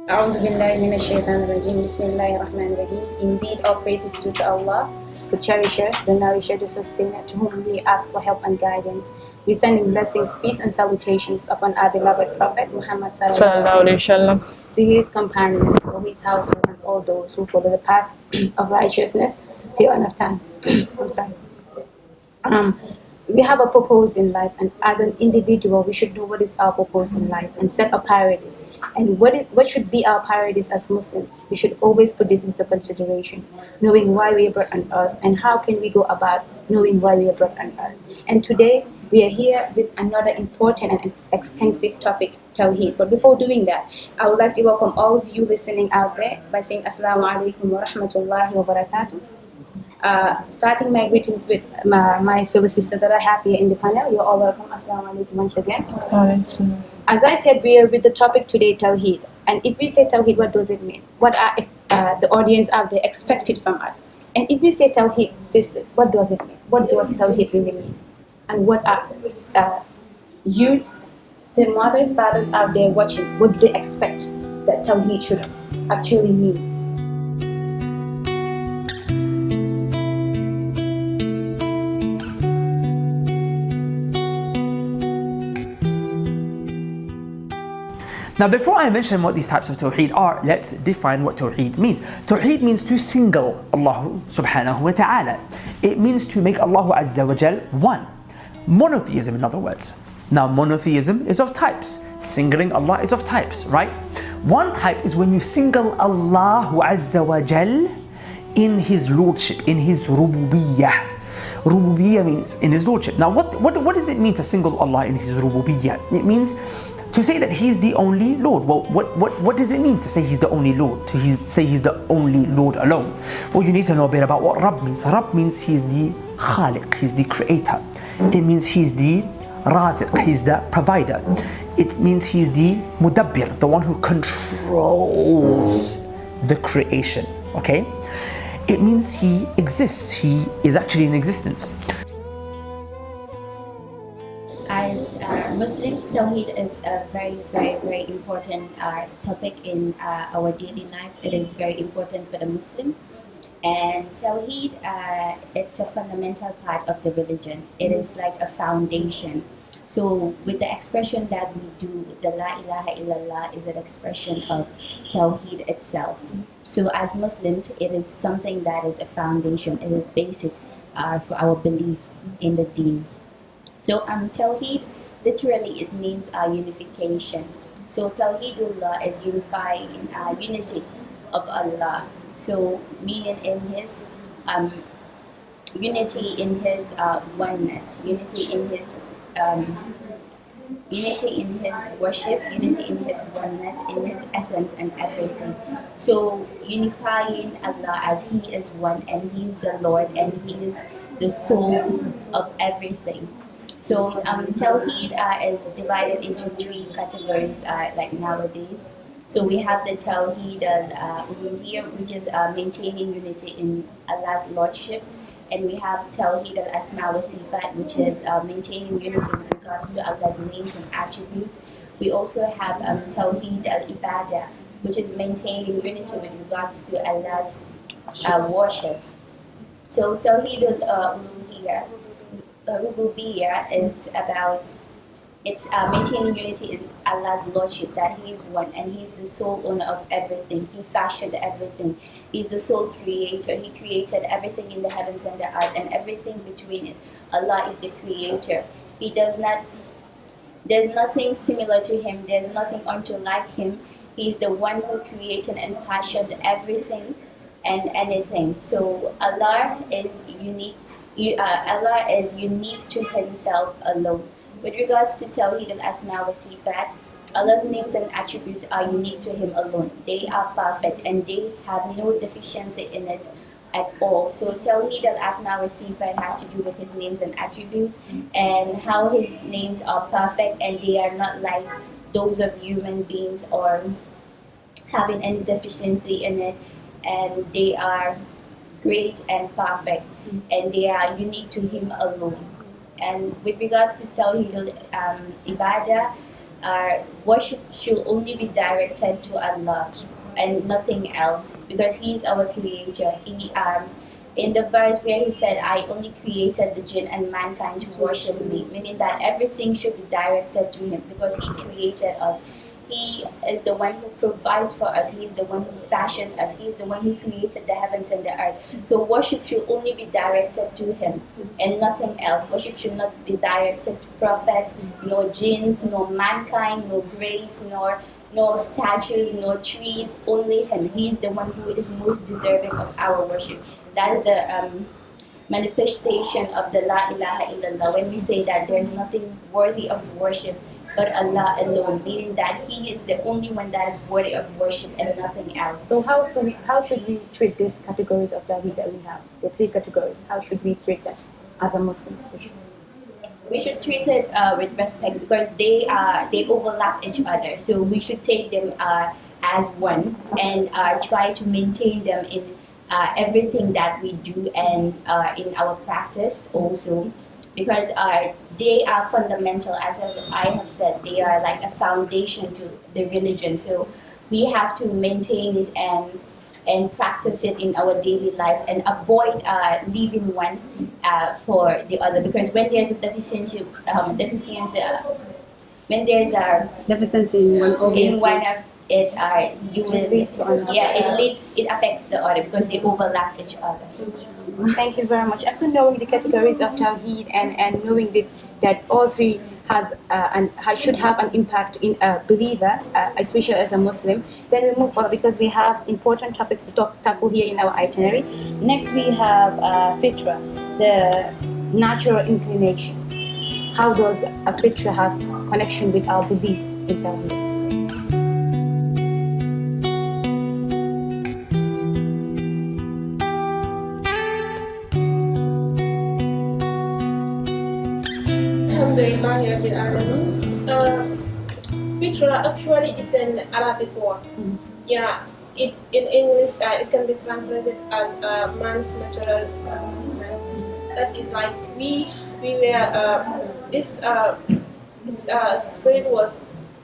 أعوذ بالله من الشيطان الرجيم. بسم الله الرحمن الرحيم. Indeed, all praise is due to Allah, the cherisher, the nourisher, the sustainer, to whom we ask for help and guidance. We send in blessings, peace, and salutations upon our beloved Prophet Muhammad sallallahu alaihi wasallam, to his companions, to his household, and all those who follow the path of righteousness till end of time. I'm sorry. um, we have a purpose in life, and as an individual we should know what is our purpose in life and set our priorities. And what should be our priorities as Muslims? We should always put this into consideration, knowing why we are brought on earth and how can we go about knowing why we are brought on earth. And today we are here with another important and extensive topic, Tawheed. But before doing that, I would like to welcome all of you listening out there by saying Assalamu alaikum wa rahmatullahi wa barakatuh. Starting my greetings with my fellow sisters that are here in the panel. You're all welcome. Assalamu alaikum once again. As I said, we are with the topic today, Tawheed. And if we say Tawheed, what does it mean? What are the audience out there expected from us? And if we say Tawheed, sisters, what does it mean? What does Tawheed really mean? And what are youths, mothers, fathers out there watching? What do they expect that Tawheed should actually mean? Now, before I mention what these types of Tawheed are, let's define what Tawheed means. Tawheed means to single Allah subhanahu wa ta'ala. It means to make Allah azza wa jal one. Monotheism, in other words. Now, monotheism is of types. Singling Allah is of types, right? One type is when you single Allah azza wa jal in His lordship, in His rububiyyah. Rububiyyah means in His lordship. Now, what does it mean to single Allah in His rububiyyah? It means to say that He's the only Lord. Well, what does it mean to say He's the only Lord? To say He's the only Lord alone? Well, you need to know a bit about what Rabb means. Rabb means He's the Khaliq, He's the creator. It means He's the Raziq, He's the provider. It means He's the Mudabbir, the one who controls the creation, okay? It means He exists, He is actually in existence. As Muslims, Tawheed is a very, very, very important topic in our daily lives. It is very important for the Muslim. And Tawheed, it's a fundamental part of the religion. It is like a foundation. So with the expression that we do, the La ilaha illallah is an expression of Tawheed itself. So as Muslims, it is something that is a foundation. It is basic for our belief in the deen. So Tawheed, literally it means unification. So Tawheedullah is unifying unity of Allah. So meaning in His unity in His oneness, unity in His worship, unity in His oneness, in His essence and everything. So unifying Allah as He is one and He is the Lord and He is the soul of everything. So Tawheed is divided into three categories like nowadays. So we have the Tawheed al-Uluhiyyah, which is maintaining unity in Allah's Lordship. And we have Tawheed al-Asma wa Sifat, which is maintaining unity with regards to Allah's names and attributes. We also have Tawheed al-Ibadah, which is maintaining unity with regards to Allah's worship. So Tawheed al-Uluhiyyah, Rububiyyah is about maintaining unity in Allah's Lordship, that He is one and He is the sole owner of everything. He fashioned everything. He is the sole creator. He created everything in the heavens and the earth and everything between it. Allah is the creator. There's nothing similar to Him. There's nothing unto like Him. He is the one who created and fashioned everything and anything. So Allah is unique. Allah is unique to Himself alone. With regards to Tawheed al-Asma wa Sifat, Allah's names and attributes are unique to Him alone. They are perfect and they have no deficiency in it at all. So Tawheed al-Asma wa Sifat has to do with His names and attributes and how His names are perfect and they are not like those of human beings or having any deficiency in it, and they are great and perfect and they are unique to Him alone. And with regards to Tawheed al-Ibadah, worship should only be directed to Allah and nothing else, because He is our creator. In the verse where He said, "I only created the jinn and mankind to worship me," meaning that everything should be directed to Him because He created us. He is the one who provides for us. He is the one who fashioned us. He is the one who created the heavens and the earth. So worship should only be directed to Him and nothing else. Worship should not be directed to prophets, no jinns, no mankind, no graves, nor no statues, no trees, only Him. He is the one who is most deserving of our worship. That is the manifestation of the La ilaha illallah, when we say that there is nothing worthy of worship but Allah alone, meaning that He is the only one that is worthy of worship and nothing else. So how should we treat these categories of Tawheed that we have? The three categories. How should we treat them as a Muslim, especially? We should treat it with respect because they overlap each other. So we should take them as one and try to maintain them in everything that we do and in our practice also, because they are fundamental. As I have said, they are like a foundation to the religion. So we have to maintain it and practice it in our daily lives and avoid leaving one for the other, because when there's a deficiency, when there's a Deficiency in one, in obviously. one of it, you will it affects the other because they overlap each other. Thank you very much. After knowing the categories of Tawheed and knowing that all three should have an impact in a believer, especially as a Muslim, then we move forward because we have important topics to tackle here in our itinerary. Next, we have fitra, the natural inclination. How does a fitra have connection with our belief in Tawheed? Alhamdulillahi Rabbil Alamin. Fitra actually is an Arabic word. Yeah, in English it can be translated as man's natural disposition. That is like we were this spirit was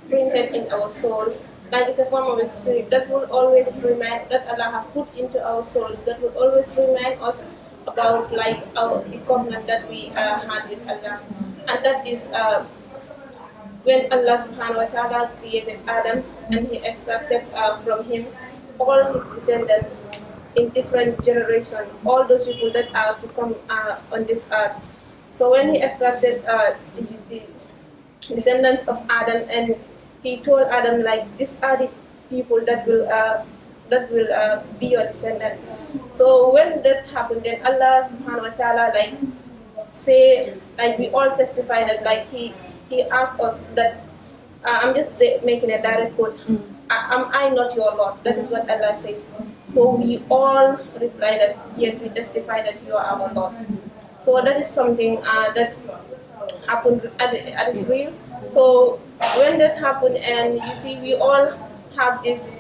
printed in our soul. Like it's a form of a spirit that will always remind, that Allah have put into our souls, that will always remind us about like the covenant that we had with Allah. And that is when Allah subhanahu wa ta'ala created Adam and He extracted from him all his descendants in different generations, all those people that are to come on this earth. So when He extracted the descendants of Adam, and He told Adam like, these are the people that will be your descendants. So when that happened, then Allah subhanahu wa ta'ala like say, like we all testify that like he asked us that I'm just making a direct quote, am I not your Lord? That is what Allah says. So we all reply that yes, we testify that you are our Lord. So that is something that happened at its real. So when that happened, and you see we all have this,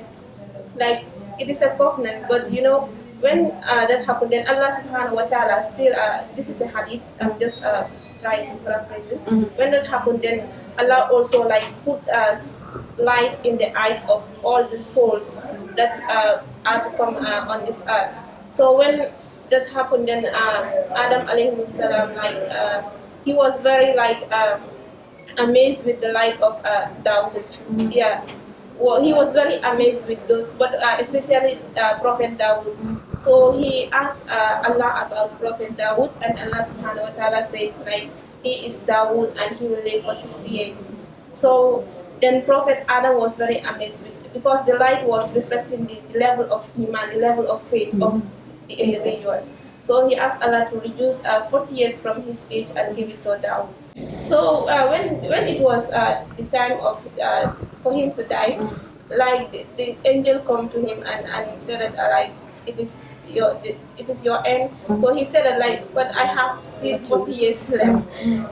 like it is a covenant, but you know, when that happened, then Allah subhanahu wa ta'ala still, this is a hadith, I'm just trying to paraphrase it. When that happened, then Allah also like put light in the eyes of all the souls that are to come on this earth. So when that happened, then Adam alayhi salam, like he was very like amazed with the light of Dawood. Yeah. Well, he was very amazed with those, but especially Prophet Dawood. So he asked Allah about Prophet Dawood, and Allah subhanahu wa ta'ala said like, he is Dawood and he will live for 60 years. So then Prophet Adam was very amazed because the light was reflecting the level of iman, the level of faith of the individuals. So he asked Allah to reduce 40 years from his age and give it to Dawood. So when it was the time of for him to die, like the angel come to him and said that like it is your end. So he said that like, but I have still 40 years left.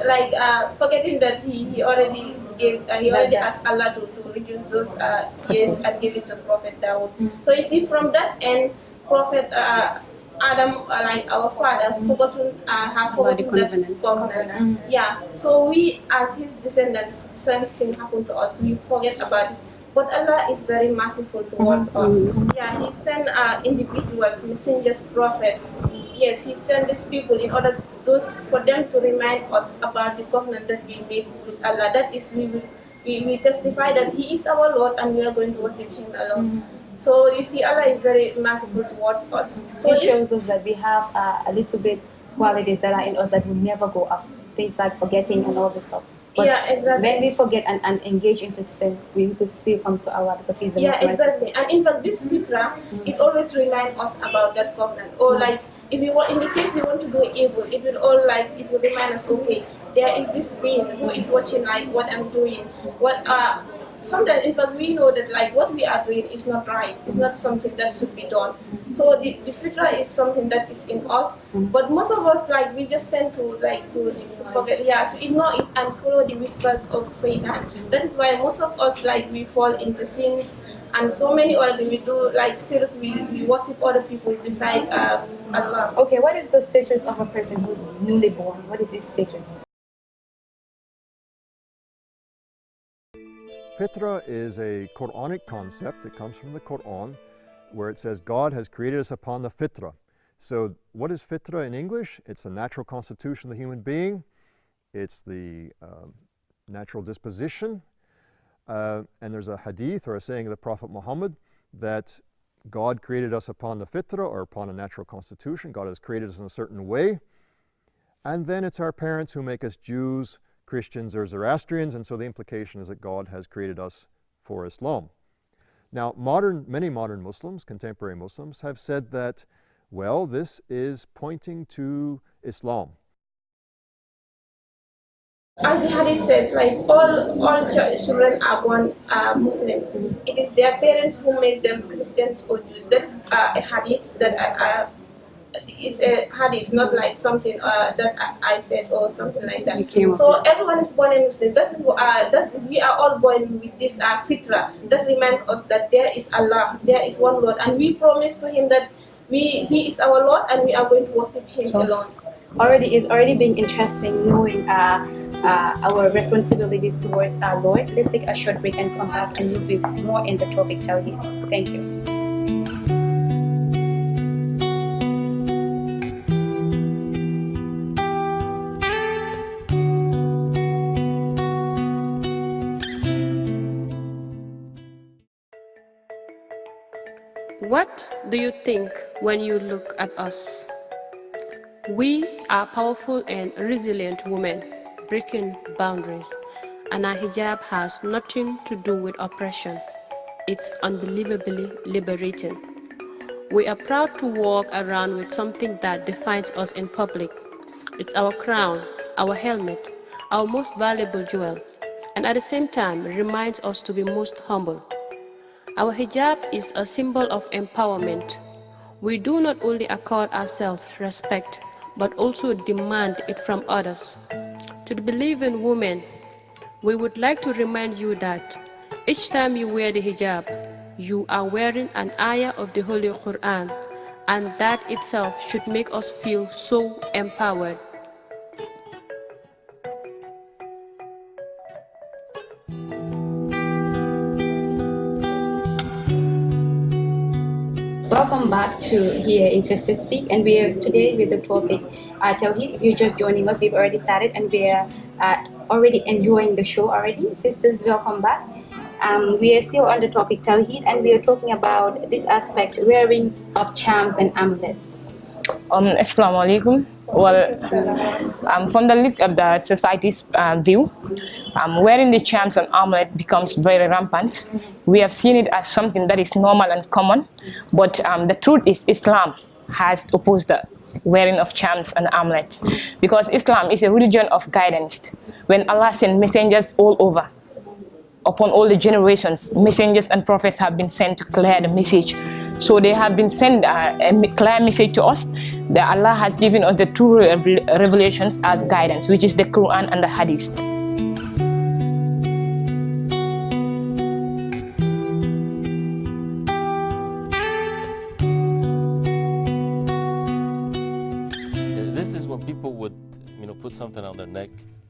Like forgetting that he already asked Allah to reduce those years and give it to Prophet Dawood. So you see, from that end, Prophet Adam, like our father, have About the forgotten that covenant. covenant. Yeah. So we, as his descendants, the same thing happened to us. We forget about it. But Allah is very merciful towards us. Yeah, He sent individuals, messengers, prophets. Yes, He sent these people in order for them to remind us about the covenant that we made with Allah. That is, we testify that He is our Lord and we are going to worship Him alone. So you see, Allah is very merciful towards us. So It shows us that we have a little bit qualities that are in us that will never go up. Things like forgetting and all this stuff. But yeah, exactly. when we forget and engage into sin, we could still come to Allah because He's the Yeah, most merciful. exactly. And in fact, this fitra, it always reminds us about that covenant. Or like, if we want, in the case we want to do evil, it will remind us, okay, there is this being who is watching like what I'm doing. Sometimes in fact we know that like what we are doing is not right. It's not something that should be done. So the fitra is something that is in us. But most of us like we just tend to forget, to ignore it and follow the whispers of Satan. That is why most of us like we fall into sins and so many other things we do, like still we worship other people beside Allah. Okay, what is the status of a person who's newly born? What is his status? Fitra is a Quranic concept. It comes from the Quran, where it says God has created us upon the fitra. So what is fitra in English? It's a natural constitution of the human being. It's the natural disposition. And there's a hadith or a saying of the Prophet Muhammad that God created us upon the fitra, or upon a natural constitution. God has created us in a certain way. And then it's our parents who make us Jews, Christians, or Zoroastrians, and so the implication is that God has created us for Islam. Now, many modern Muslims, contemporary Muslims, have said that, well, this is pointing to Islam. As the hadith says, like all children are born Muslims. It is their parents who make them Christians or Jews. That is a hadith that it's a hadith, not like something that I said or something like that. So everyone is born a Muslim. We are all born with this fitra that reminds us that there is Allah, there is one Lord, and we promise to Him that He is our Lord and we are going to worship Him alone. It's already been interesting knowing our responsibilities towards our Lord. Let's take a short break and come back and we'll be more in the topic Tawheed. Thank you. What do you think when you look at us? We are powerful and resilient women, breaking boundaries, and our hijab has nothing to do with oppression. It's unbelievably liberating. We are proud to walk around with something that defines us in public. It's our crown, our helmet, our most valuable jewel, and at the same time reminds us to be most humble. Our hijab is a symbol of empowerment. We do not only accord ourselves respect, but also demand it from others. To the believing women, we would like to remind you that each time you wear the hijab, you are wearing an ayah of the Holy Quran, and that itself should make us feel so empowered. Welcome back to Here in Sister Speak, and we are today with the topic Tawheed. If you're just joining us, we've already started and we are already enjoying the show already. Sisters, welcome back. We are still on the topic Tawheed, and we are talking about this aspect, wearing of charms and amulets. Assalamu alaikum. Well, from the look of the society's view, wearing the charms and amulet becomes very rampant. We have seen it as something that is normal and common, but the truth is Islam has opposed the wearing of charms and amulets, because Islam is a religion of guidance. When Allah sent messengers all over, upon all the generations, messengers and prophets have been sent to clear the message. So they have been sent a clear message to us that Allah has given us the true revelations as guidance, which is the Quran and the Hadith. put something on their neck,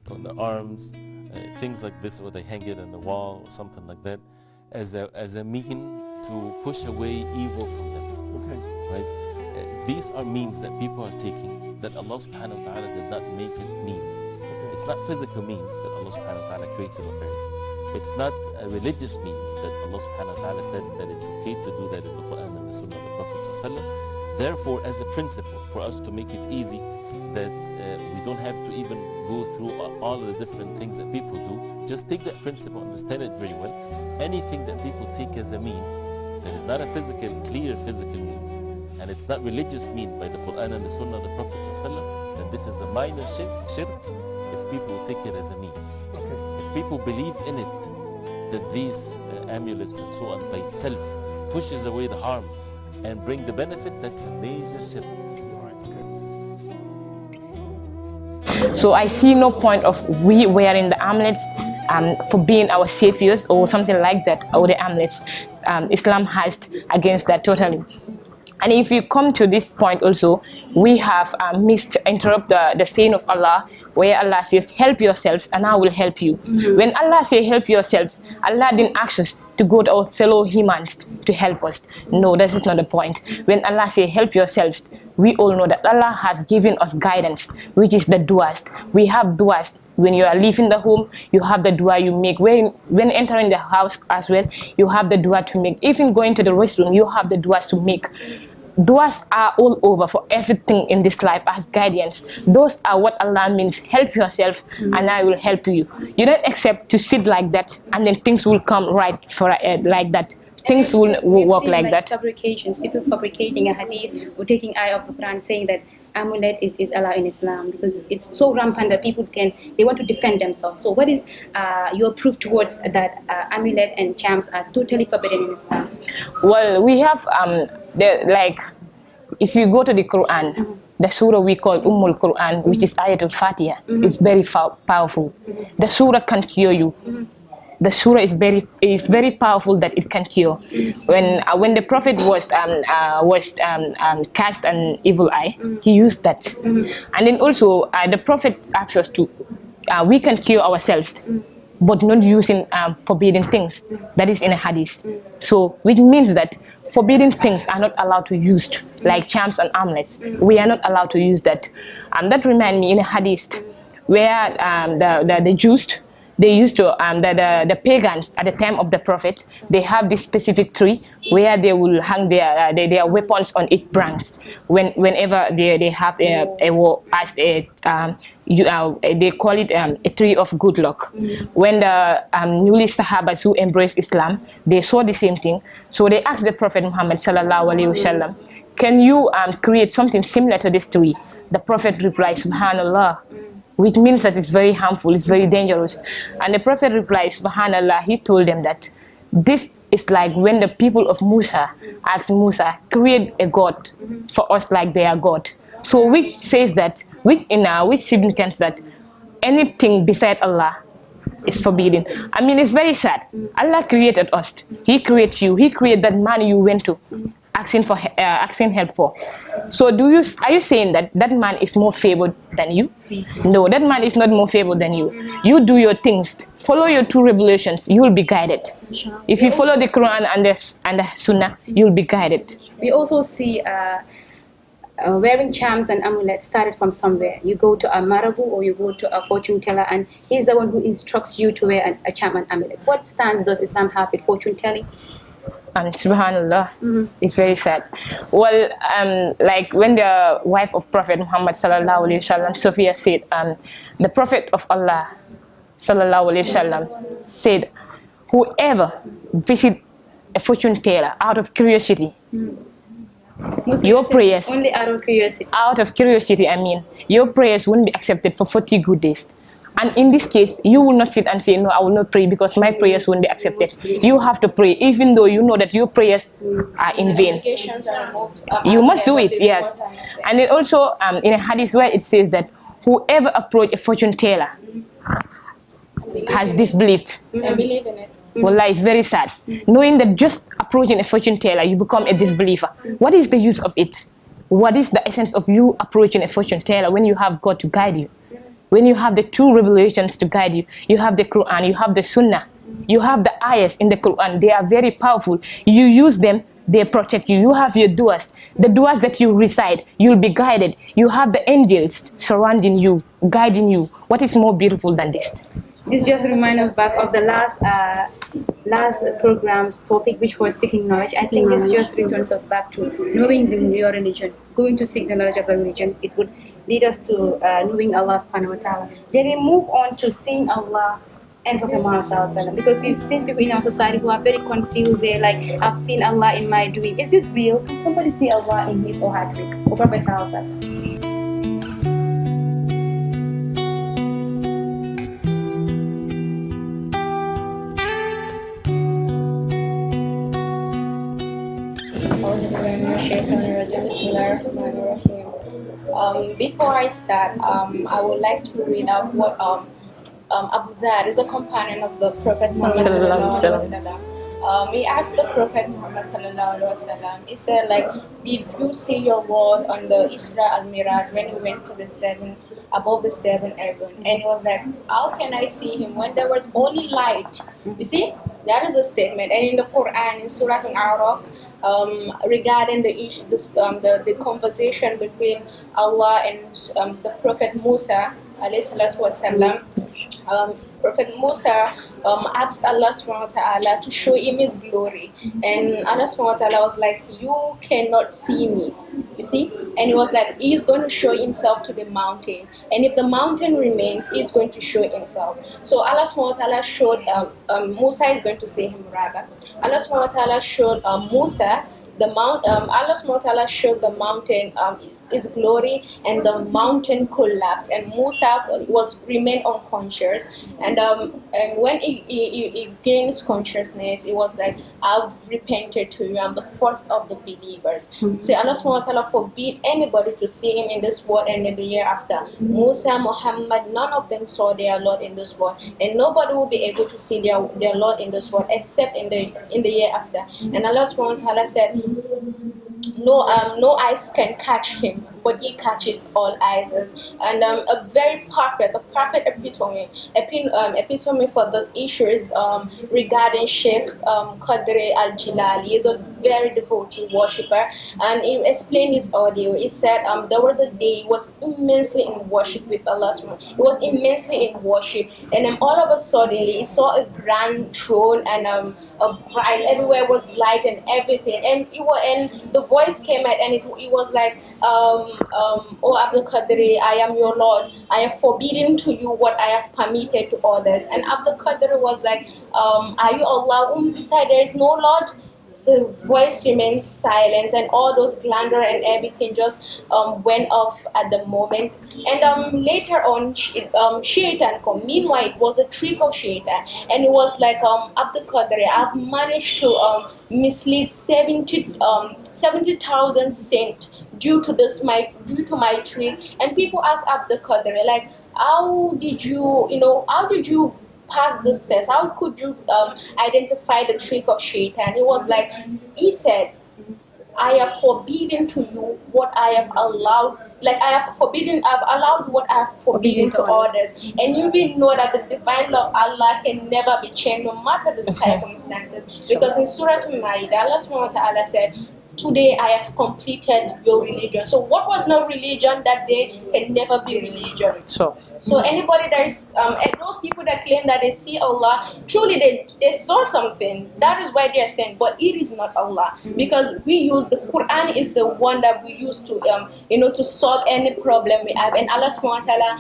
on their arms, things like this, or they hang it on the wall or something like that, as a mean to push away evil from them. Okay. Right? These are means that people are taking that Allah subhanahu wa ta'ala did not make it means. Okay. It's not physical means that Allah subhanahu wa ta'ala created on earth. It's not a religious means that Allah subhanahu wa ta'ala said that it's okay to do that in the Quran and the Sunnah of the Prophet sallallahu alaihi wasallam. Therefore, as a principle, for us to make it easy, that we don't have to even go through all of the different things that people do, just take that principle, understand it very well. Anything that people take as a mean, that is not a physical, clear physical means, and it's not religious mean by the Quran and the Sunnah of the Prophet sallallahu alaihi wasallam, then this is a minor shirk if people take it as a mean. Okay. If people believe in it, that these amulets and so on by itself pushes away the harm and bring the benefit, that's a major shirk. So I see no point of we wearing the amulets for being our saviors or something like that, or the amulets. Islam has against that totally. And if you come to this point also, we have interrupt the saying of Allah, where Allah says, help yourselves and I will help you. When Allah says help yourselves, Allah didn't ask us to go to our fellow humans to help us. No, that is not the point. When Allah says help yourselves, we all know that Allah has given us guidance, which is the du'as. We have du'as. When you are leaving the home, you have the dua you make. When entering the house as well, you have the dua to make. Even going to the restroom, you have the duas to make. Duas are all over for everything in this life as guidance. Those are what Allah means. Help yourself and I will help you. You don't accept to sit like that and then things will come right for like that. Things will work like that. Fabrications, people fabricating a hadith or taking ayah of the Quran saying that amulet is allowed in Islam because it's so rampant that people they want to defend themselves. So what is your proof towards that amulet and charms are totally forbidden in Islam? Well, we have if you go to the Quran, the surah we call Quran, which is Ayatul Fatiha, is very powerful. The surah can cure you. The surah is very powerful that it can cure. When the Prophet was cast an evil eye, he used that. And then also the Prophet asks us to we can cure ourselves, but not using forbidden things. That is in a hadith. So which means that forbidden things are not allowed to use, like charms and amulets. We are not allowed to use that. That reminds me in a hadith where the Jews, they used to the pagans at the time of the Prophet, they have this specific tree where they will hang their weapons on each branch whenever they have a war, as they call it a tree of good luck. When the newly Sahabas who embraced Islam, they saw the same thing, so they asked the Prophet Muhammad sallallahu alaihi wasallam, can you create something similar to this tree? The Prophet replied, Subhanallah, which means that it's very harmful, it's very dangerous. And the Prophet replied, Subhanallah, he told them that this is like when the people of Musa asked Musa, create a God for us like their God. So which says that, which significance that anything beside Allah is forbidden. I mean, it's very sad. Allah created us. He created you. He created that man you went to asking help for. So are you saying that that man is more favored than you? No, that man is not more favored than you. You do your things, follow your two revelations, you will be guided. If you follow the Quran and the Sunnah, you will be guided. We also see wearing charms and amulets started from somewhere. You go to a marabu or you go to a fortune teller and he's the one who instructs you to wear a charm and amulet. What stance does Islam have with fortune telling? Subhanallah, it's very sad. Well, like when the wife of Prophet Muhammad sallallahu alaihi wasallam, Sophia said, the Prophet of Allah sallallahu alaihi wasallam said, whoever visit a fortune teller out of curiosity, your prayers only out of curiosity. Out of curiosity, I mean, your prayers won't be accepted for 40 good days. And in this case, you will not sit and say, no, I will not pray because my prayers won't be accepted. You have to pray, even though you know that your prayers are in vain. You must do it, yes. And it also, in a hadith where it says that whoever approach a fortune teller has disbelieved. I believe in it. Wallah, it's very sad. Knowing that just approaching a fortune teller, you become a disbeliever. What is the use of it? What is the essence of you approaching a fortune teller when you have God to guide you? When you have the two revelations to guide you, you have the Quran, you have the Sunnah, you have the ayahs in the Quran. They are very powerful. You use them, they protect you. You have your du'as, the du'as that you recite, you'll be guided. You have the angels surrounding you, guiding you. What is more beautiful than this? This just reminds us back of the last program's topic, which was seeking knowledge. I think this just returns us back to knowing your religion, going to seek the knowledge of the religion. It would lead us to knowing Allah subhanahu wa ta'ala. Then we move on to seeing Allah and Prophet Muhammad sallallahu alaihi wasallam, because we've seen people in our society who are very confused. They're like, I've seen Allah in my dream. Is this real? Can somebody see Allah in his or her dream? Or Prophet sallallahu alaihi wasallam? Before I start, I would like to read out what Abu Dhar is a companion of the Prophet Muhammad sallallahu alaihi wasallam. He asked the Prophet Muhammad sallallahu alaihi wasallam. He said, like, did you see your Lord on the Isra al-Miraj when he went to the above the seven heaven? And he was like, how can I see him when there was only light? You see, that is a statement. And in the Quran, in Surah Al-A'raf, regarding the issue, the conversation between Allah and the Prophet Musa, alayhi salatu wasalam, Prophet Musa asked Allah subhanahu wa ta'ala to show him his glory, and Allah subhanahu wa ta'ala was like, you cannot see me, you see. And he was like, he's going to show himself to the mountain, and if the mountain remains, he's going to show himself. So Allah subhanahu wa ta'ala showed Musa is going to say him rather. Allah subhanahu wa ta'ala showed Musa the mount. Allah subhanahu wa ta'ala showed the mountain his glory, and the mountain collapsed, and Musa remained unconscious. And when he gains consciousness, it was like, I've repented to you, I'm the first of the believers. So Allah subhanahu wa ta'ala forbid anybody to see him in this world and in the year after. Musa, Muhammad, none of them saw their Lord in this world, and nobody will be able to see their Lord in this world except in the year after. And Allah subhanahu wa ta'ala said, no eyes can catch him, but he catches all eyes. And a very perfect, epitome for this issue is regarding Sheikh Qadri al-Jilali. He's a very devotee worshipper, and he explained this audio. He said there was a day he was immensely in worship with Allah. He was immensely in worship, and then all of a sudden he saw a grand throne and a bright, everywhere was light and everything, and the voice came out, and it was like, O Abdul Qadri, I am your Lord. I have forbidden to you what I have permitted to others. And Abdul Qadri was like, are you Allah? Beside there is no Lord. The voice remains silent, and all those glandor and everything just went off at the moment. And later on, Shaitan come. Meanwhile, it was a trick of Shaitan, and it was like, Abdul Qadri, I've managed to mislead 70,000 saints due to my trick. And people ask Abdul Qadri, like, how did you pass this test? How could you identify the trick of Shaitan? It was like, he said, I have forbidden to you what I have allowed. Like, I've allowed what I have forbidden to others. And you will know that the divine law of Allah can never be changed, no matter the circumstances. Because in Surah Al-Ma'idah, Allah subhanahu wa ta'ala said, today I have completed your religion. So what was not religion that day can never be religion. So anybody that is, and those people that claim that they see Allah, truly they saw something. That is why they are saying, but it is not Allah. Because we use the Quran is the one that we use to to solve any problem we have. And Allah subhanahu wa ta'ala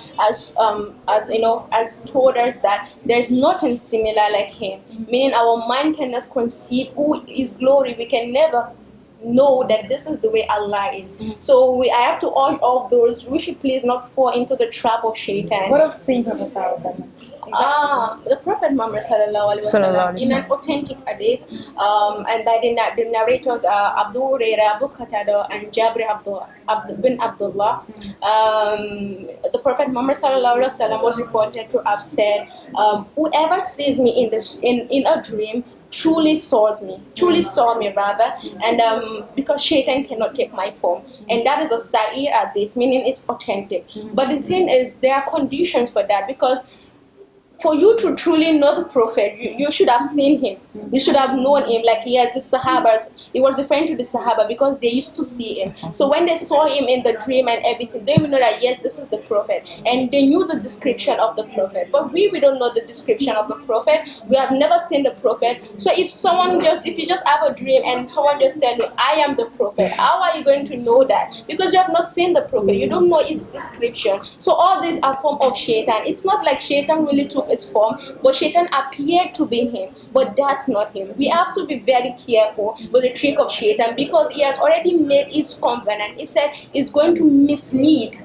has told us that there's nothing similar like him. Meaning our mind cannot conceive who is glory. We can never know that this is the way Allah is. So I have to urge all those, we should please not fall into the trap of Shaitan. What of seeing Prophet sallallahu the Prophet Muhammad sallallahu alaihi wasallam in an authentic hadith, and by the narrators Abu Hurairah, Abu Qatada, and Jabir bin Abdullah, the Prophet Muhammad sallallahu alaihi wasallam was reported to have said, whoever sees me in a dream truly saw me rather, and because Shaitan cannot take my form, and that is a sa'ir hadith, meaning it's authentic. But the thing is, there are conditions for that, because for you to truly know the Prophet, you should have seen him. You should have known him. Like, yes, the Sahabas, he was referring to the Sahaba because they used to see him. So when they saw him in the dream and everything, they will know that, yes, this is the Prophet. And they knew the description of the Prophet. But we don't know the description of the Prophet. We have never seen the Prophet. So if you just have a dream and someone just tell you, I am the Prophet, how are you going to know that? Because you have not seen the Prophet. You don't know his description. So all these are form of Shaitan. It's not like Shaitan really took his form, but Shaitan appeared to be him, but that's not him. We have to be very careful with the trick of Shaitan, because he has already made his covenant. He said he's going to mislead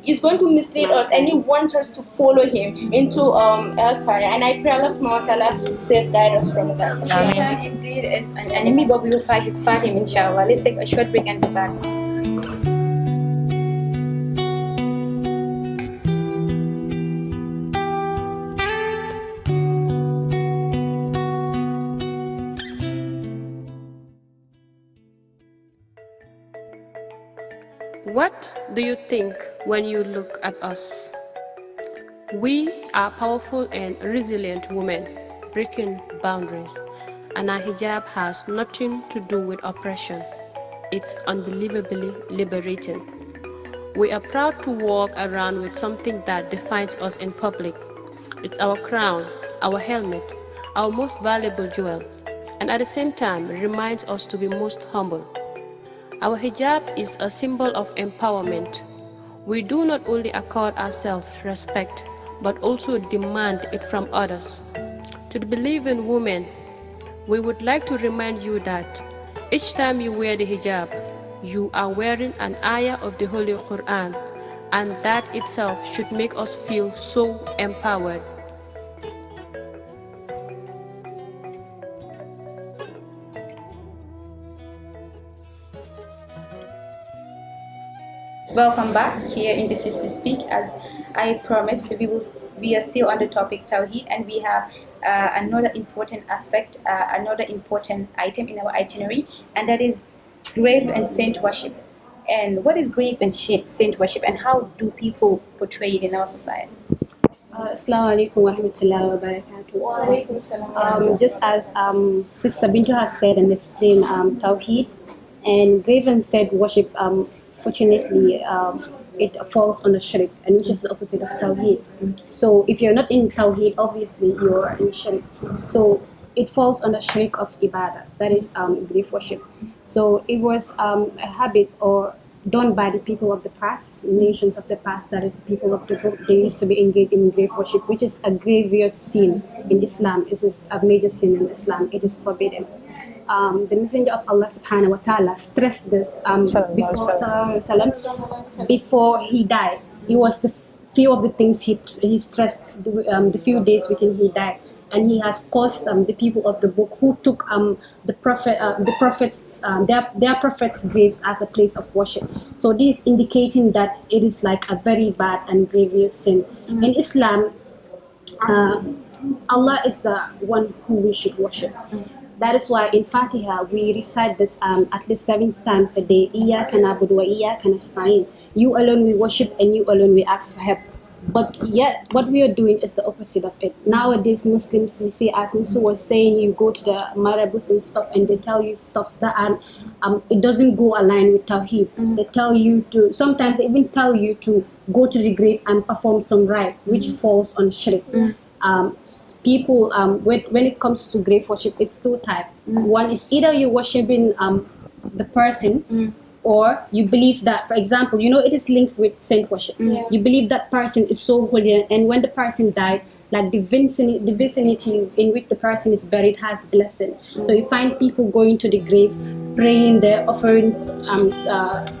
us, and he wants us to follow him into hellfire. And I pray Allah subhanahu wa ta'ala save guide us from that. Shaitan indeed is an enemy, but we will fight him, inshallah. Let's take a short break and be back. What do you think when you look at us? We are powerful and resilient women, breaking boundaries, and our hijab has nothing to do with oppression. It's unbelievably liberating. We are proud to walk around with something that defines us in public. It's our crown, our helmet, our most valuable jewel, and at the same time reminds us to be most humble. Our hijab is a symbol of empowerment. We do not only accord ourselves respect, but also demand it from others. To the believing women, we would like to remind you that each time you wear the hijab, you are wearing an ayah of the Holy Quran, and that itself should make us feel so empowered. Welcome back here in the Sister Speak. As I promised, we are still on the topic Tawheed, and we have another important aspect, another important item in our itinerary, and that is grave and saint worship. And what is grave and saint worship, and how do people portray it in our society? Assalamu alaikum wa rahmatullahi wa barakatuh. Just as Sister Bintu have said and explained Tawheed and grave and saint worship, fortunately it falls on the shirk, and which is the opposite of Tawheed. So if you're not in Tawheed, obviously you're in shirk. So it falls on the shirk of ibadah, that is grave worship. So it was a habit or done by the people of the past, nations of the past, that is the people of the book. They used to be engaged in grave worship, which is a grievous sin in Islam. It is a major sin in Islam. It is forbidden. The Messenger of Allah subhanahu wa ta'ala stressed this before he died. It was the few of the things he stressed the few days within he died. And he has caused the people of the book who took their prophets' graves as a place of worship. So this is indicating that it is like a very bad and grievous sin. In Islam, Allah is the one who we should worship. That is why in Fatiha we recite this at least 7 times a day. Iyyaka na'budu wa iyyaka nasta'in. You alone we worship, and you alone we ask for help. But yet, what we are doing is the opposite of it. Nowadays, Muslims, you see, as Nisu was saying, you go to the marabus and stuff, and they tell you stuff that are, it doesn't go align with Tawheed. They tell you to, sometimes they even tell you to go to the grave and perform some rites, which falls on shirk. People, when it comes to grave worship, it's 2 types. One is either you're worshiping the person, or you believe that, for example, it is linked with saint worship. You believe that person is so holy, and when the person died, like the vicinity in which the person is buried has blessing. So you find people going to the grave, praying there, offering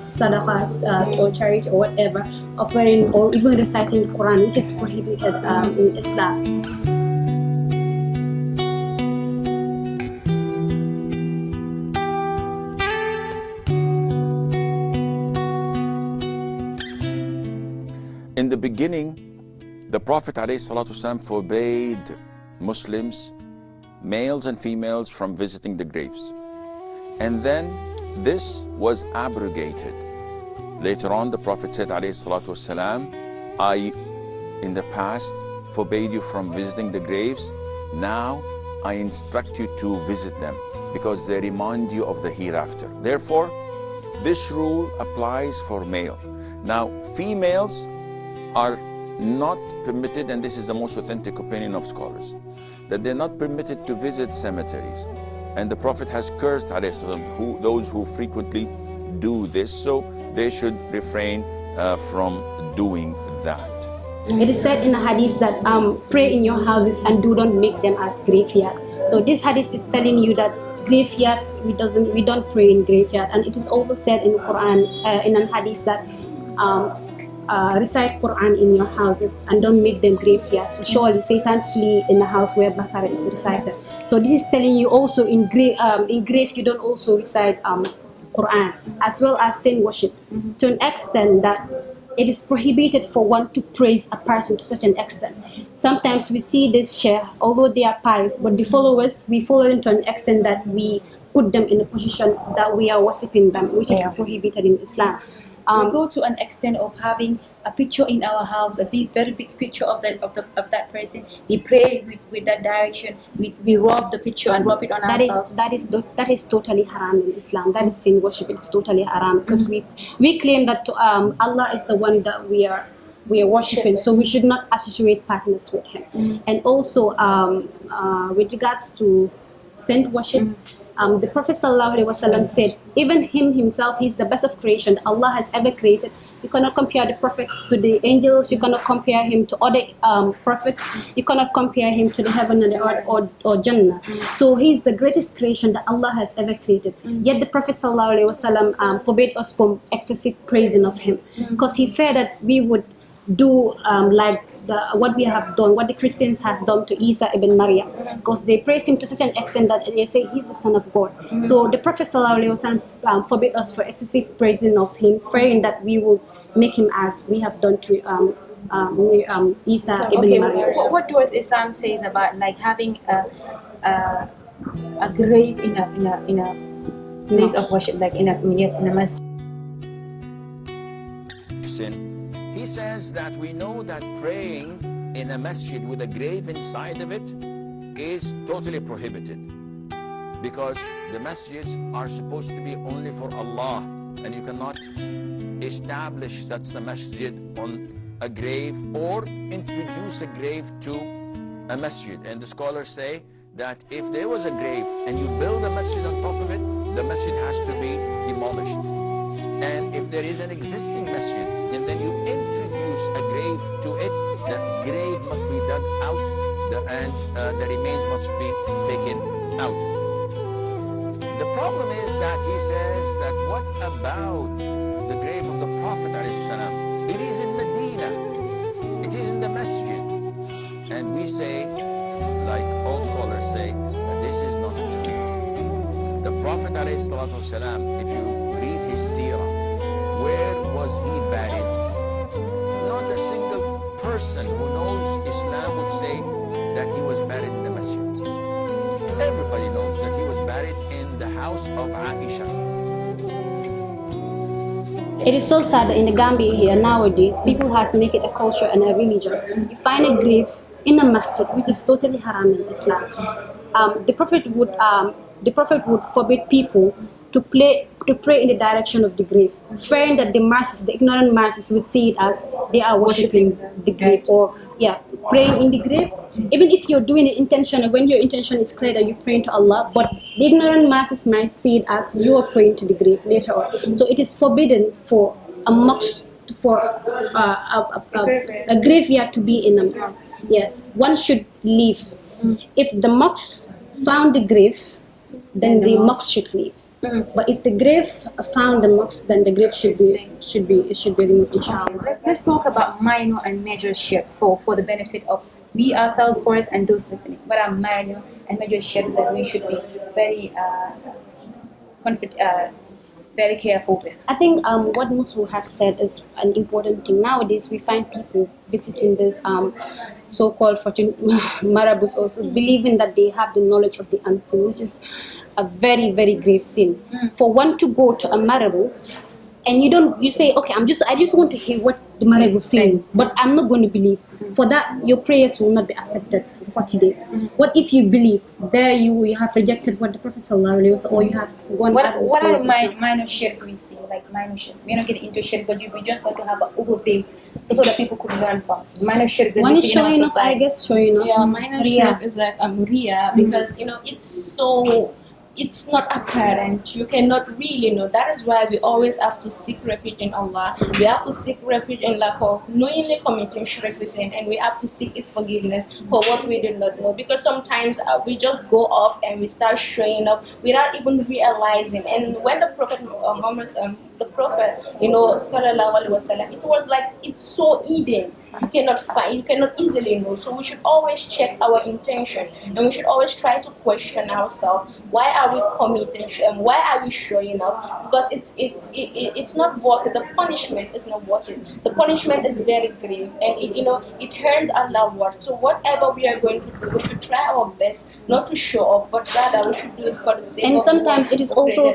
sadaqahs or charity or whatever, offering or even reciting the Quran, which is prohibited in Islam. In the beginning, the Prophet ﷺ forbade Muslims males and females from visiting the graves. And then this was abrogated. Later on, the Prophet said, alayhi salatu wasalam, I, in the past, forbade you from visiting the graves. Now, I instruct you to visit them because they remind you of the hereafter. Therefore, this rule applies for male. Now, females are not permitted, and this is the most authentic opinion of scholars, that they're not permitted to visit cemeteries. And the Prophet has cursed those who frequently do this, so they should refrain from doing that. It is said in the hadith that pray in your houses and do not make them as graveyard. So this hadith is telling you that graveyards, we don't pray in graveyard. And it is also said in the Quran, in an hadith, that recite Quran in your houses and don't make them graveyards. Surely Satan flee in the house where Baqarah is recited. So this is telling you also in grave you don't also recite Quran, as well as saint worship, to an extent that it is prohibited for one to praise a person to such an extent. Sometimes we see this share, although they are pious, but the followers, we follow them to an extent that we put them in a position that we are worshipping them, which is prohibited in Islam. We go to an extent of having a picture in our house, a very big picture of that person. We pray with that direction. We rub the picture and rub it on ourselves. That is totally haram in Islam. That is sin worship. It's totally haram because we claim that Allah is the one that we are worshiping, so we should not associate partners with Him. And also with regards to saint worship, the Prophet ﷺ said, even him himself, he's the best of creation Allah has ever created. You cannot compare the prophets to the angels. You cannot compare him to other prophets. You cannot compare him to the heaven and the earth or Jannah. So he's the greatest creation that Allah has ever created. Yet the Prophet ﷺ forbade us from excessive praising of him, because he feared that we would do like what we have done, what the Christians has done to Isa ibn Maryam, because they praise him to such an extent that they say he's the son of God. So the Prophet ﷺ forbade us for excessive praising of him, fearing that we will make him as we have done to Isa ibn Maryam. What does Islam says about like having a grave in a place of worship, like in a masjid? He says that we know that praying in a masjid with a grave inside of it is totally prohibited, because the masjids are supposed to be only for Allah, and you cannot establish such a masjid on a grave or introduce a grave to a masjid. And the scholars say that if there was a grave and you build a masjid on top of it, the masjid has to be demolished. And if there is an existing masjid and then you introduce a grave to it, the grave must be dug out and the remains must be taken out. The problem is that he says that what about the grave of the Prophet ﷺ? It is in Medina, it is in the masjid. And we say, like all scholars say, that this is not true. The Prophet ﷺ, if you read his seerah, where was he buried? Not a single person who knows Islam would say that he was buried in the masjid. Everybody knows that he was buried in the house of Aisha. It is so sad that in the Gambia here nowadays, people has make it a culture and a religion. You find a grave in a masjid, which is totally haram in Islam. The Prophet would forbid people to pray in the direction of the grave, fearing that the ignorant masses would see it as they are worshipping the grave, or praying in the grave. Even if you're doing it intentionally, when your intention is clear that you're praying to Allah, but the ignorant masses might see it as you are praying to the grave later on. So it is forbidden for a mosque, for a graveyard to be in a mosque. Yes, one should leave. If the mosque found the grave, then the mosque should leave. But if the grave found the mosque, then the grave should be removed, inshallah. Let's talk about minor and major shirk for the benefit of we ourselves first and those listening. What are minor and major shirk that we should be very very careful with. I think what Musu have said is an important thing. Nowadays, we find people visiting this so-called fortune marabouts also believing that they have the knowledge of the unseen, which is a very, very grave sin. For one to go to a marabout and you say, okay, I just want to hear what the marabout is saying, but I'm not going to believe. For that, your prayers will not be accepted for 40 days. What if you believe? There you have rejected what the Prophet sallallahu alaihi wasallam, or you have gone. What are the minor shirk we see? Like minor shirk. We're not getting into shirk, but we just want to have a overview so that people could learn from. Minor shirk that we see in our showing up, society. I guess showing up. Yeah, minor shirk is like Ria, because it's not apparent. You cannot really know. That is why we always have to seek refuge in Allah. We have to seek refuge in Allah for knowingly committing shirk with Him, and we have to seek His forgiveness for what we did not know. Because sometimes we just go off and we start showing up without even realizing. And when the Prophet Muhammad, sallallahu alaihi wasallam, it was like it's so hidden. You cannot easily know. So we should always check our intention, and we should always try to question ourselves. Why are we committing? Why are we showing up? Because it's not worth it. The punishment is not worth it. The punishment is very grave, and it hurts Allah worth. So whatever we are going to do, we should try our best not to show off, but rather we should do it for the sake of. And sometimes it is also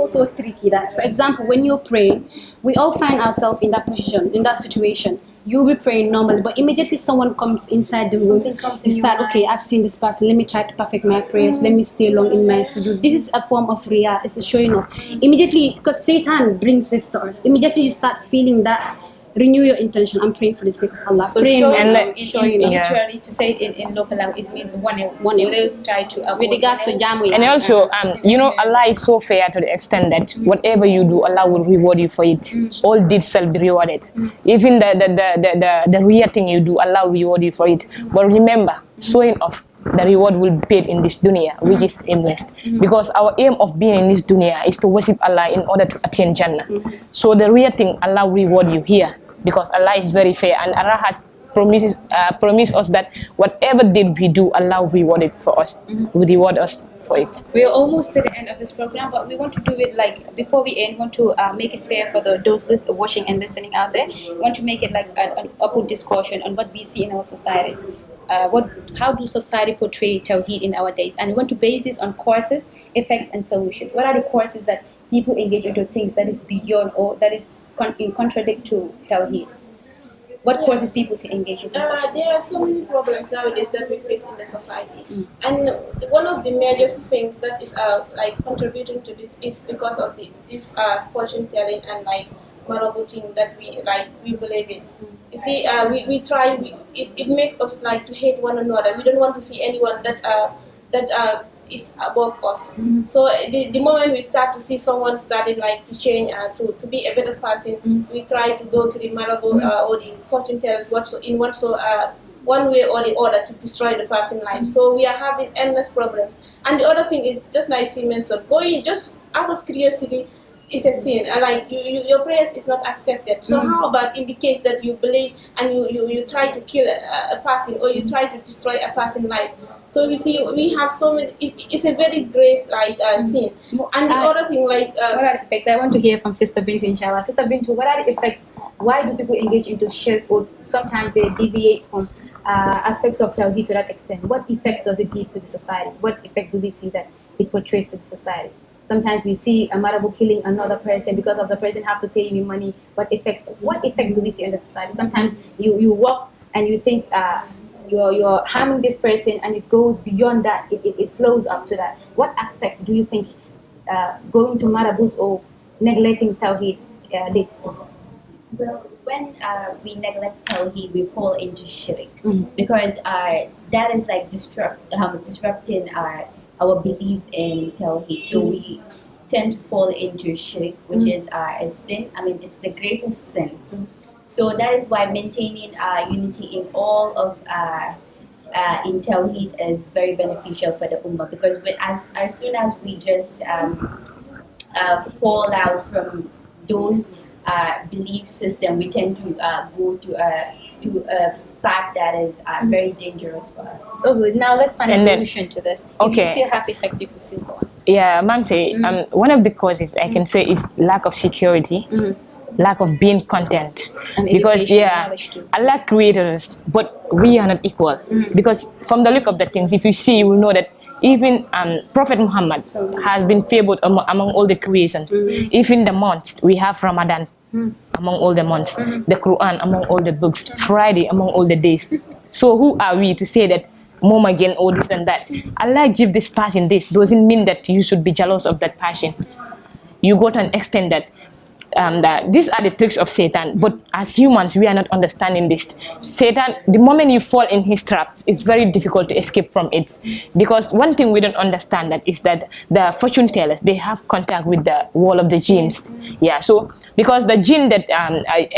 so tricky that, for example, when you're praying, we all find ourselves in that position, in that situation. You'll be praying normally, but immediately someone comes inside the room, you start, okay, I've seen this person, let me try to perfect my prayers, let me stay long in my sujood. This is a form of riyah, it's a showing off. Immediately, because Satan brings this to us, immediately you start feeling that, renew your intention, I'm praying for the sake of Allah. So praying showing literally, to say it in local language, it means one. So they will try to avoid. With regards to Jamu. And also, Allah is so fair to the extent that whatever you do, Allah will reward you for it. All deeds shall be rewarded. Even the real thing you do, Allah will reward you for it. But remember, showing off, the reward will be paid in this dunya, which is aimless. Because our aim of being in this dunya is to worship Allah in order to attain Jannah. So the real thing, Allah will reward you here, because Allah is very fair, and Allah has promised us that whatever deed we do, Allah will reward it for us. Will reward us for it. We're almost to the end of this program, but we want to do it like before we end. Want to make it fair for those watching and listening out there. We want to make it like an open discussion on what we see in our societies. How do society portray Tawheed in our days? And we want to base this on causes, effects, and solutions. What are the causes that people engage into things that is beyond or that is in contradict to Tawheed? What causes people to engage into such? There are so many problems nowadays that we face in the society, and one of the major things that is like contributing to this is because of this fortune telling and like marabouting that we believe in. You see, it makes us like to hate one another. We don't want to see anyone that is above us. So the moment we start to see someone starting like to change to be a better person, we try to go to the marabout or the fortune tellers one way or the other to destroy the person's life. So we are having endless problems. And the other thing is, just like she mentioned, going just out of curiosity is a sin, and like your prayers is not accepted. So how about in the case that you believe and you try to kill a person, or you try to destroy a person's life? So we see we have so many. It's a very grave sin. And the other thing, like what are the effects? I want to hear from Sister Bintu, inshallah. Sister Bintu, what are the effects? Why do people engage into shirk, or sometimes they deviate from aspects of Tawheed to that extent? What effects does it give to the society? What effects do we see that it portrays to the society? Sometimes we see a marabout killing another person because of the person have to pay me money. What effects do we see in the society? Sometimes you walk and you think you're harming this person, and it goes beyond that. It flows up to that. What aspect do you think going to marabouts or neglecting Tawheed leads to? Well, when we neglect Tawheed, we fall into shirk, because that is like disrupting our belief in Tawheed. So we tend to fall into shirk, which is a sin. I mean, it's the greatest sin. So that is why maintaining unity in all of in Tawheed is very beneficial for the Ummah, because as soon as we just fall out from those belief system, we tend to go to a fact that is very dangerous for us. Oh, good. Now let's find a And then- solution to this. If Okay. you still have effects, you can still go on. Yeah, Mamse, one of the causes I can say is lack of security, lack of being content. And Because education, knowledge too. Allah created us, but we are not equal. Because from the look of the things, if you see, you will know that even Prophet Muhammad has been favored among all the creations. Even the months, we have Ramadan among all the months, the Quran among all the books, Friday among all the days. So who are we to say that mom again or this and that? Allah give this person this doesn't mean that you should be jealous of that person. You go to an extent that these are the tricks of Satan, but as humans we are not understanding this. Satan, the moment you fall in his traps, it's very difficult to escape from it, because one thing we don't understand that is that the fortune tellers, they have contact with the wall of the genes. Yeah, so because the gene that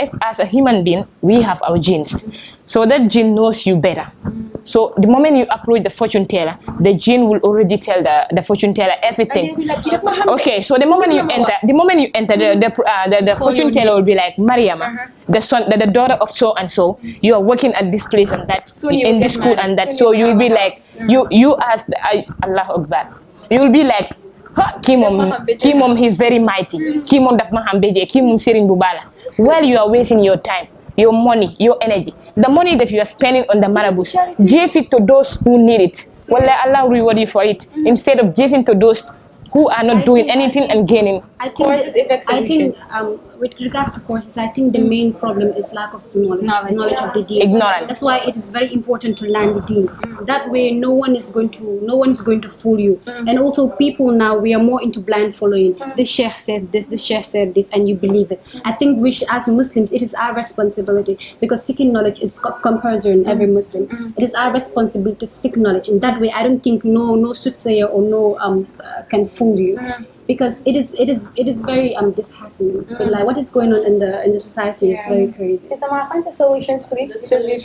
if as a human being we have our genes, so that gene knows you better. So the moment you approach the fortune teller, the gene will already tell the fortune teller everything. Okay, so the moment you enter, the fortune teller will be like, Mariama, the daughter of so and so, you are working at this place and that, in this school and that. So you will be like, you ask Allah Akbar. You will be like, kii moom he's very mighty. Kii moom daf ma xam beje. Kii moom Serigne bu bala. While you are wasting your time, your money, your energy, the money that you are spending on the marabouts, give it to those who need it. Well, Allah will reward you for it, instead of giving to those who are not doing anything and gaining. I think with regards to courses, I think the main problem is lack of knowledge of the deen. Ignorance. That's why it is very important to learn the deen. That way, no one is going to fool you. And also, people now, we are more into blind following. This sheikh said this, this sheikh said this, and you believe it. I think we should, as Muslims, it is our responsibility, because seeking knowledge is compulsory in every Muslim. It is our responsibility to seek knowledge. In that way, I don't think no soothsayer or no can fool you. Because it is very disheartening. But like what is going on in the society is very crazy. So I find the solutions, please. So we've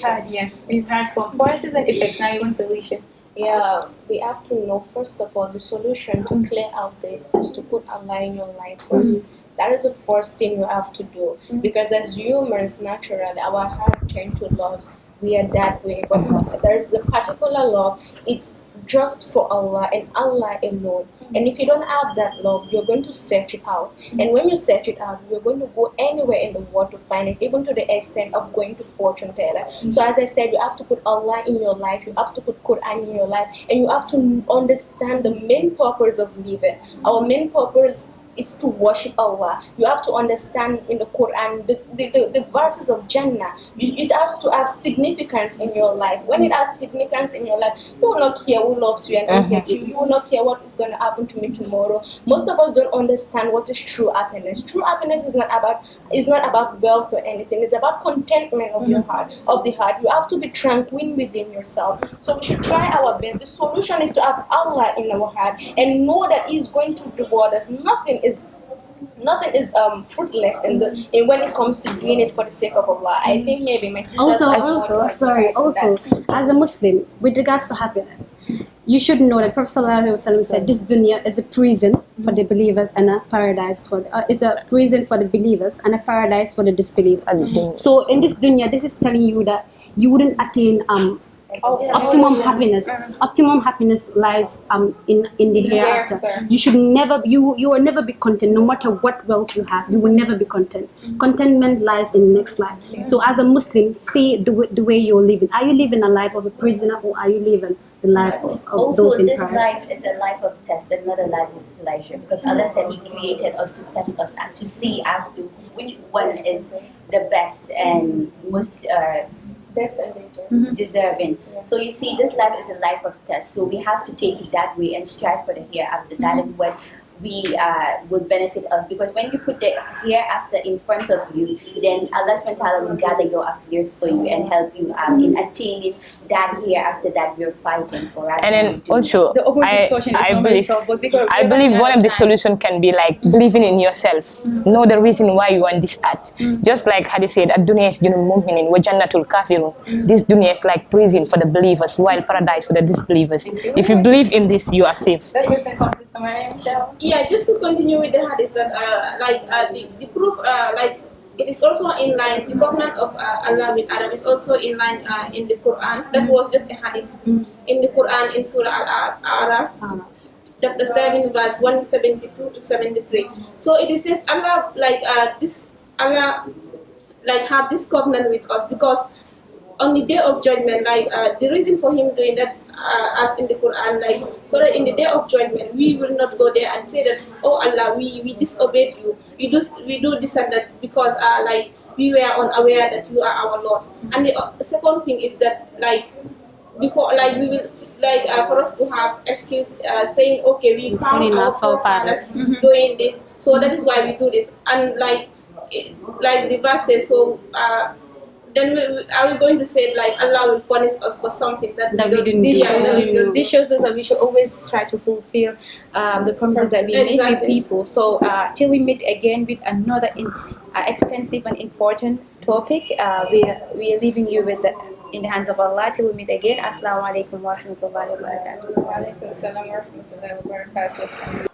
had causes and effects. Now you want solution. Yeah, we have to know, first of all, the solution to clear out this is to put Allah in your life first. That is the first thing you have to do. Because as humans, naturally, our heart tend to love. We are that way. But there's a particular love. It's just for Allah and Allah alone. And if you don't have that love, you're going to search it out. And when you search it out, you're going to go anywhere in the world to find it, even to the extent of going to fortune teller. So as I said, you have to put Allah in your life, you have to put Quran in your life, and you have to understand the main purpose of living. Our main purpose is to worship Allah. You have to understand in the Quran the verses of Jannah. It has to have significance in your life. When it has significance in your life, you will not care who loves you and who hates you. You will not care what is going to happen to me tomorrow. Most of us don't understand what is true happiness. True happiness is not about wealth or anything. It's about contentment of your heart, of the heart. You have to be tranquil within yourself. So we should try our best. The solution is to have Allah in our heart and know that He is going to reward us. Nothing is fruitless in when it comes to doing it for the sake of Allah. I think maybe my sister Also, as a Muslim, with regards to happiness, you should know that Prophet ﷺ said this dunya is a prison for the believers and a paradise for is a prison for the believers and a paradise for the disbelievers. So in this dunya, this is telling you that you wouldn't attain optimum happiness. Optimum happiness lies in the hereafter. You should never you will never be content, no matter what wealth you have. You will never be content. Contentment lies in the next life. So as a Muslim, see the way you're living. Are you living a life of a prisoner, or are you living the life of also, those in this Christ? life is a life of test and not a life of pleasure, because Allah said He created us to test us and to see as to which one is the best and most best and deserving. So you see, this life is a life of test. So we have to take it that way and strive for the hereafter. That is what we would benefit us, because when you put the hereafter in front of you, then Allah subhanahu wa ta'ala will gather your affairs for you and help you in attaining that hereafter that we're fighting for. And then also, I believe one of the solutions can be like believing in yourself. Know the reason why you want this art. Just like Hadith said, "Ad-dunya is junul mu'minin wa jannatul kafirun." This dunya is like prison for the believers, while paradise for the disbelievers. If you believe in this, you are safe. yeah, just to continue with the hadith, that the proof, it is also in line, the covenant of Allah with Adam is also in line in the Quran. That was just a hadith in the Quran in Surah Al-A'raf, chapter 7, verse 172 to 73. So it says Allah Allah have this covenant with us, because on the day of judgment, the reason for him doing that, as in the Quran, so that in the day of judgment we will not go there and say that, oh Allah, we disobeyed you, we do this and that, because we were unaware that you are our Lord. And the second thing is that before we will for us to have excuse saying, okay, we found our forefathers doing this, so that is why we do this. And the verse says, so then are we going to say Allah will punish us for something that we didn't do? This shows us that we should always try to fulfill the promises that we make with people. So till we meet again with another extensive and important topic, we are leaving you in the hands of Allah. Till we meet again. Assalamu alaikum wa rahmatullahi wa barakatuh. Wa alaikum salam wa rahmatullahi wa barakatuh.